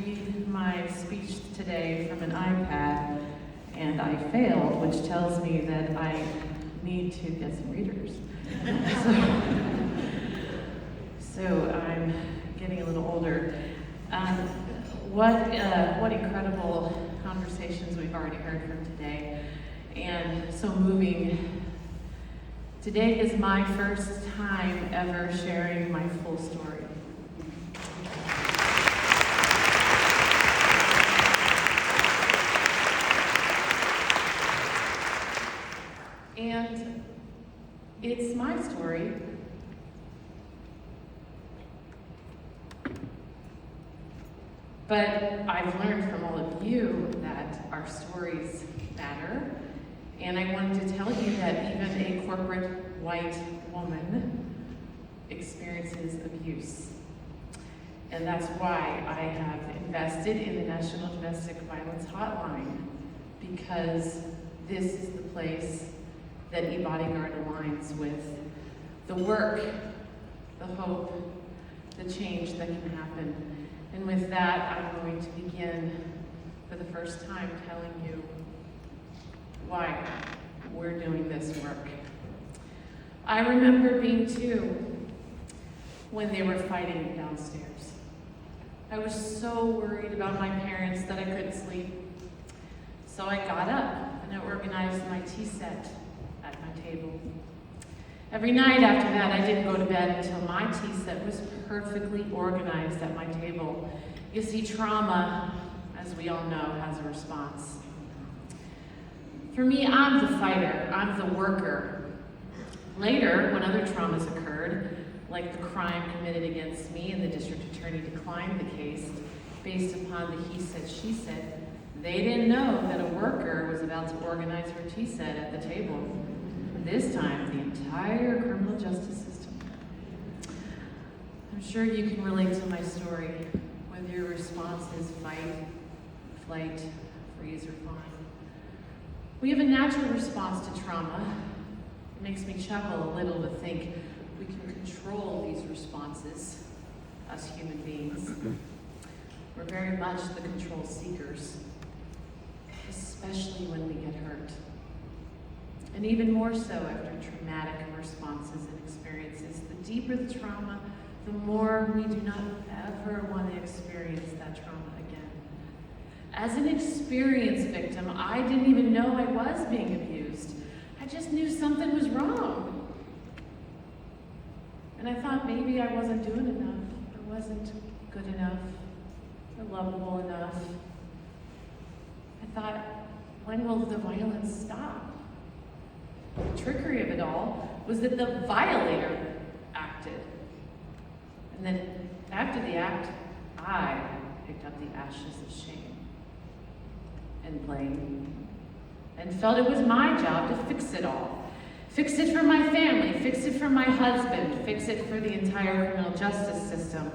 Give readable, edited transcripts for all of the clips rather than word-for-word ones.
read my speech today from an iPad, and I failed, which tells me that I need to get some readers. So I'm getting a little older. What incredible conversations we've already heard from today, and so moving. Today is my first time ever sharing my full story. And it's my story. But I've learned from all of you that our stories matter. And I wanted to tell you that even a corporate white woman experiences abuse. And that's why I have invested in the National Domestic Violence Hotline, because this is the place that eBodyGuard aligns with the work, the hope, the change that can happen. And with that, I'm going to begin for the first time telling you why we're doing this work. I remember being 2 when they were fighting downstairs. I was so worried about my parents that I couldn't sleep. So I got up and I organized my tea set at my table. Every night after that, I didn't go to bed until my tea set was perfectly organized at my table. You see, trauma, as we all know, has a response. For me, I'm the fighter, I'm the worker. Later, when other traumas occurred, like the crime committed against me and the district attorney declined the case based upon the he said, she said, they didn't know that a worker was about to organize her tea set at the table. This time, the entire criminal justice system. I'm sure you can relate to my story, whether your response is fight, flight, freeze, or fawn. We have a natural response to trauma. It makes me chuckle a little to think we can control these responses, us human beings. We're very much the control seekers, especially when we get hurt. And even more so after traumatic responses and experiences. The deeper the trauma, the more we do not ever want to experience that trauma again. As an experienced victim, I didn't even know I was being abused. I just knew something was wrong. And I thought maybe I wasn't doing enough. I wasn't good enough or lovable enough. I thought, when will the violence stop? The trickery of it all was that the violator acted. And then after the act, I picked up the ashes of shame and blame and felt it was my job to fix it all. Fix it for my family, fix it for my husband, fix it for the entire criminal justice system.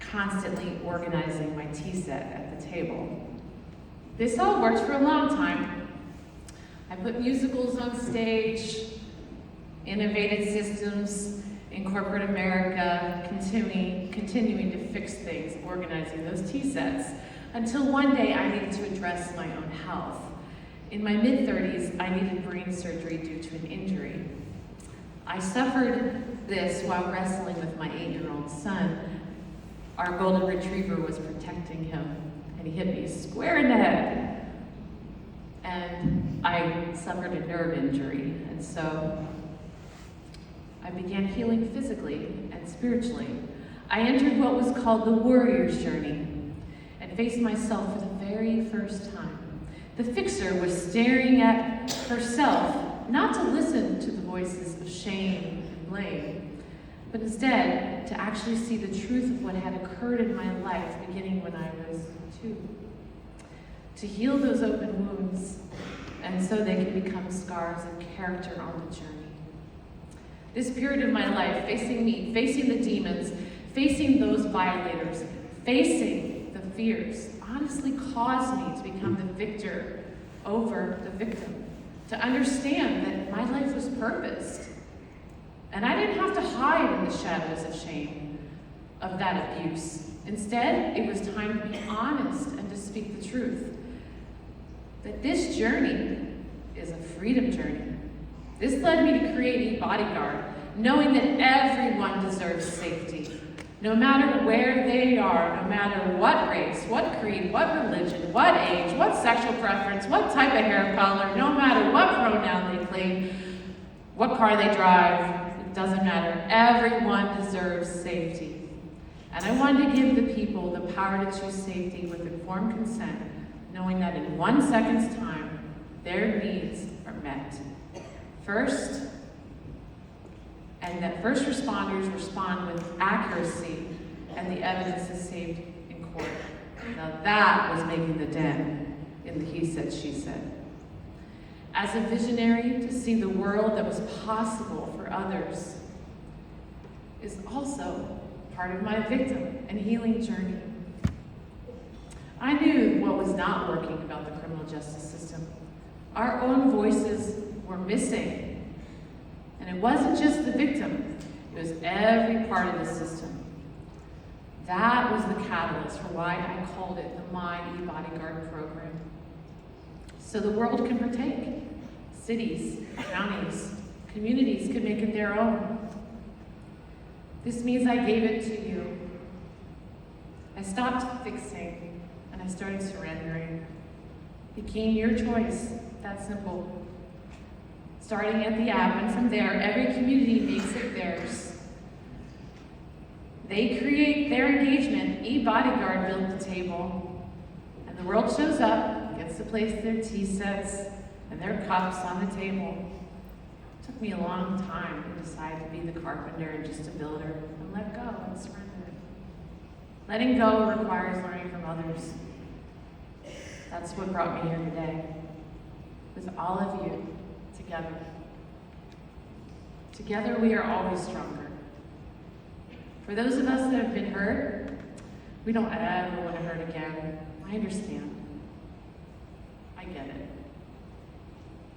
Constantly organizing my tea set at the table. This all worked for a long time. I put musicals on stage, innovated systems in corporate America, continuing to fix things, organizing those tea sets, until one day I needed to address my own health. In my mid-30s, I needed brain surgery due to an injury. I suffered this while wrestling with my 8-year-old son. Our golden retriever was protecting him, and he hit me square in the head. And I suffered a nerve injury, and so I began healing physically and spiritually. I entered what was called the warrior's journey and faced myself for the very first time. The fixer was staring at herself, not to listen to the voices of shame and blame, but instead to actually see the truth of what had occurred in my life beginning when I was 2. To heal those open wounds, and so they can become scars of character on the journey. This period of my life, facing me, facing the demons, facing those violators, facing the fears, honestly caused me to become the victor over the victim, to understand that my life was purposed. And I didn't have to hide in the shadows of shame. of that abuse. Instead, it was time to be honest and to speak the truth. That this journey is a freedom journey. This led me to create eBodyGuard, knowing that everyone deserves safety. No matter where they are, no matter what race, what creed, what religion, what age, what sexual preference, what type of hair color, no matter what pronoun they claim, what car they drive, it doesn't matter. Everyone deserves safety. And I wanted to give the people the power to choose safety with informed consent, knowing that in 1 second's time, their needs are met. First, and that first responders respond with accuracy, and the evidence is saved in court. Now that was making the dent in the he said, she said. As a visionary, to see the world that was possible for others is also part of my victim and healing journey. I knew what was not working about the criminal justice system. Our own voices were missing. And it wasn't just the victim, it was every part of the system. That was the catalyst for why I called it the My eBodyGuard program. So the world can partake. Cities, counties, communities could make it their own. This means I gave it to you. I stopped fixing and I started surrendering. It became your choice, that simple. Starting at the app, and from there, every community makes it theirs. They create their engagement. eBodyGuard built the table, and the world shows up, gets to place their tea sets and their cups on the table. It took me a long time to decide to be the carpenter and just a builder, and let go and surrender. Letting go requires learning from others. That's what brought me here today, with all of you. Together. Together we are always stronger. For those of us that have been hurt, we don't ever want to hurt again. I understand. I get it.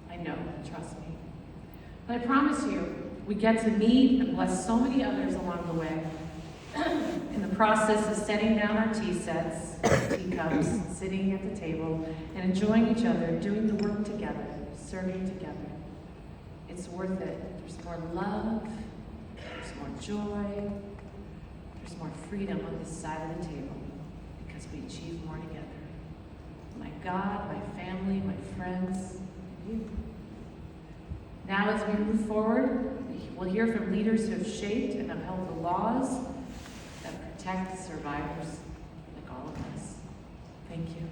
I know, trust me. But I promise you, we get to meet and bless so many others along the way. In the process of setting down our tea sets, teacups, sitting at the table, and enjoying each other, doing the work together, serving together. It's worth it. There's more love, there's more joy, there's more freedom on this side of the table because we achieve more together. My God, my family, my friends, you. Now as we move forward, we'll hear from leaders who have shaped and upheld the laws that protect survivors like all of us. Thank you.